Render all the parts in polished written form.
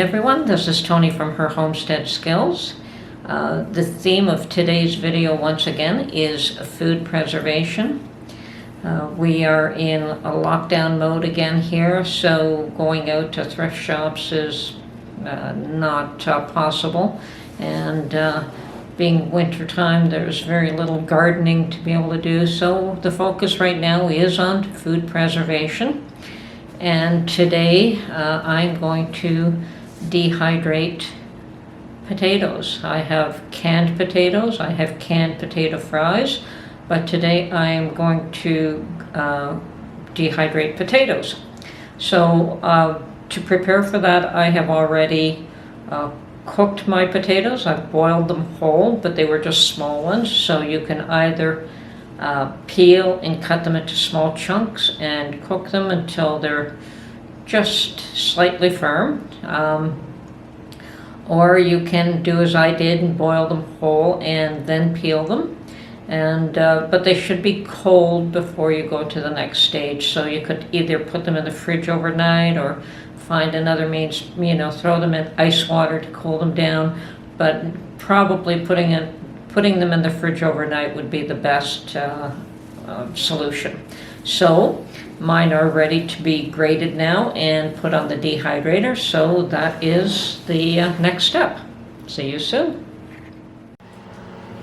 everyone, this is Tony from Her Homestead Skills. The theme of today's video once again is food preservation. We are in a lockdown mode again here, so going out to thrift shops is not possible, and being winter time there's very little gardening to be able to do, so the focus right now is on food preservation. And today I'm going to dehydrate potatoes. I have canned potatoes, I have canned potato fries, but today I am going to dehydrate potatoes. So to prepare for that, I have already cooked my potatoes. I've boiled them whole, but they were just small ones, so you can either peel and cut them into small chunks and cook them until they're just slightly firm, or you can do as I did and boil them whole and then peel them, and but they should be cold before you go to the next stage. So you could either put them in the fridge overnight or find another means, throw them in ice water to cool them down, but probably putting them in the fridge overnight would be the best solution. So mine are ready to be grated now and put on the dehydrator, so that is the next step. See you soon.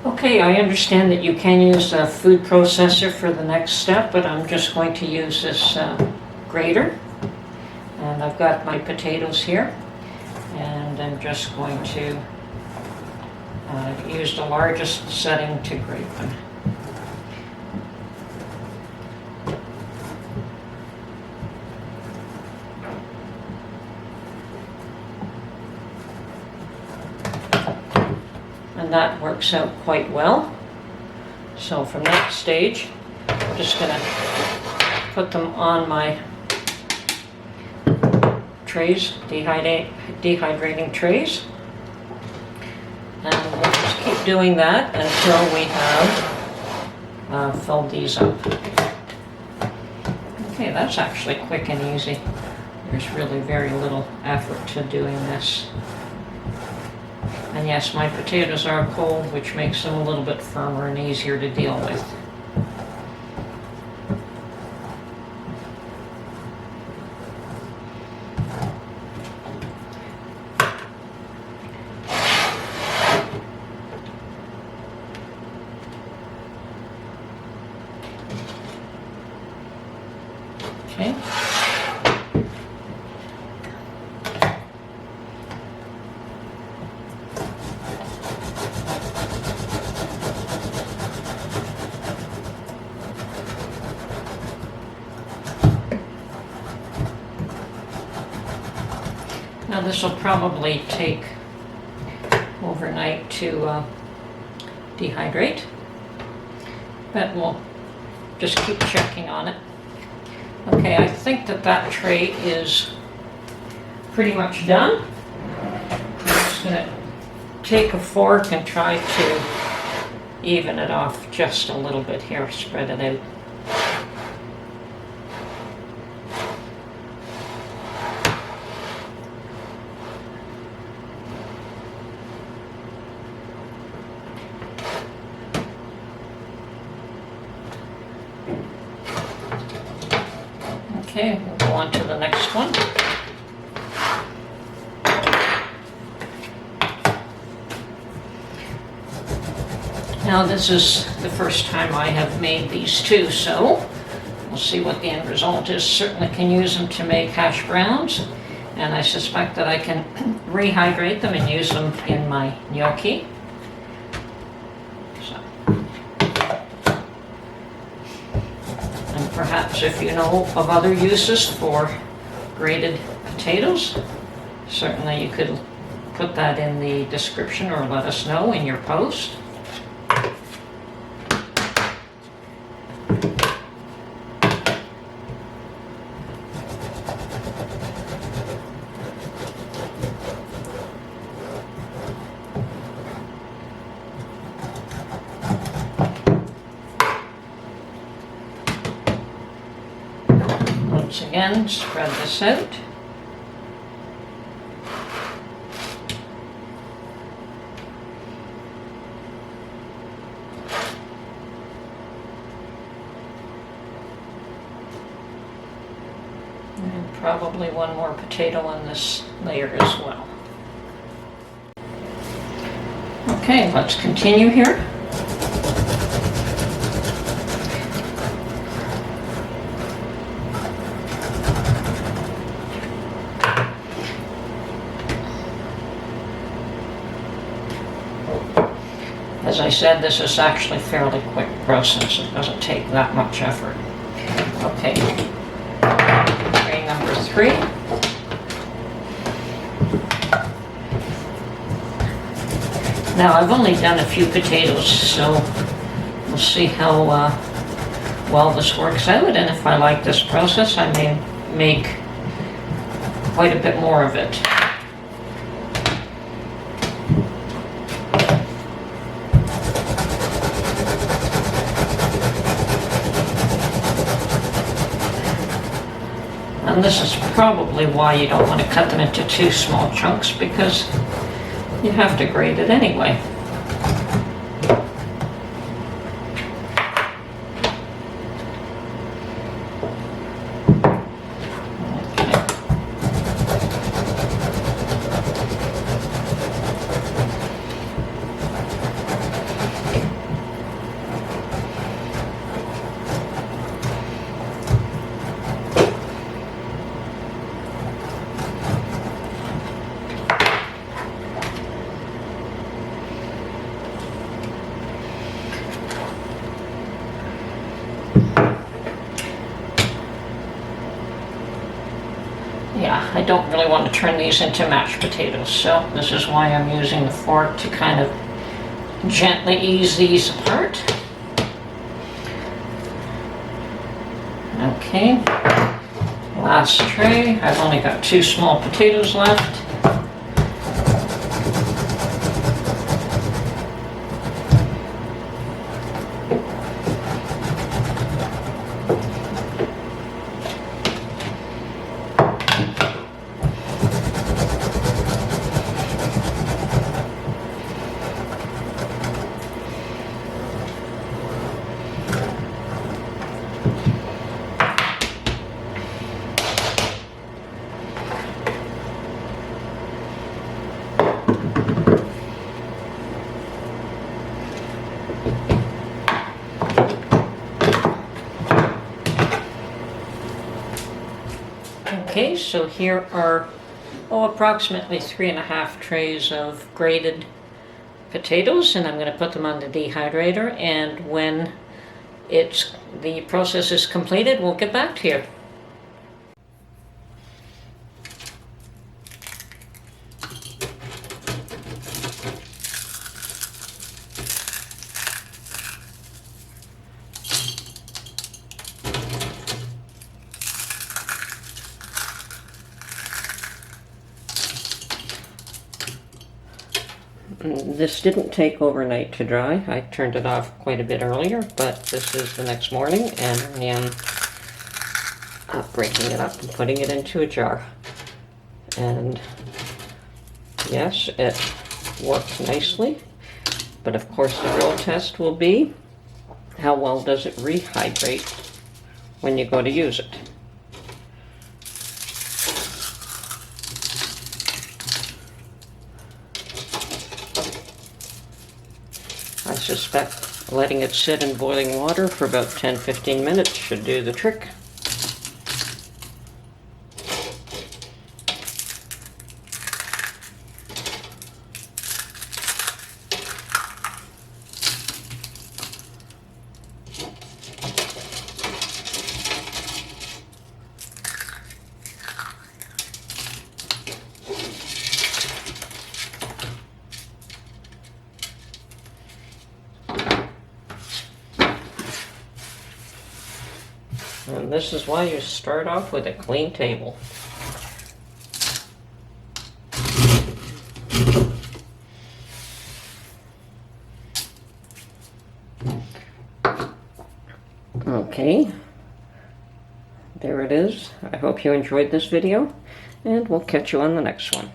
Okay, I understand that you can use a food processor for the next step, but I'm just going to use this grater. And I've got my potatoes here, and I'm just going to use the largest setting to grate them. And that works out quite well. So from that stage, I'm just going to put them on my trays, dehydrating trays. And we'll just keep doing that until we have filled these up. Okay, that's actually quick and easy. There's really very little effort to doing this. And yes, my potatoes are cold, which makes them a little bit firmer and easier to deal with. Okay. Now this will probably take overnight to dehydrate, but we'll just keep checking on it. Okay, I think that tray is pretty much done. I'm just going to take a fork and try to even it off just a little bit here, spread it out. Okay, we'll go on to the next one. Now this is the first time I have made these two, so we'll see what the end result is. Certainly can use them to make hash browns, and I suspect that I can rehydrate them and use them in my gnocchi. Perhaps if you know of other uses for grated potatoes, certainly you could put that in the description or let us know in your post. Once again, spread this out. probably one more potato on this layer as well. Okay, let's continue here. As I said, this is actually a fairly quick process. It doesn't take that much effort. Okay, tray number 3. Now I've only done a few potatoes, so we'll see how well this works out, and if I like this process, I may make quite a bit more of it. And this is probably why you don't want to cut them into too small chunks, because you have to grate it anyway. Yeah, I don't really want to turn these into mashed potatoes, so this is why I'm using the fork to kind of gently ease these apart. Okay, last tray. I've only got 2 small potatoes left. Okay, so here are approximately 3.5 trays of grated potatoes, and I'm going to put them on the dehydrator, and when the process is completed, we'll get back to you. This didn't take overnight to dry. I turned it off quite a bit earlier, but this is the next morning, and I am breaking it up and putting it into a jar. And yes, it works nicely, but of course the real test will be how well does it rehydrate when you go to use it. I suspect letting it sit in boiling water for about 10-15 minutes should do the trick. And this is why you start off with a clean table. Okay, there it is. I hope you enjoyed this video, and we'll catch you on the next one.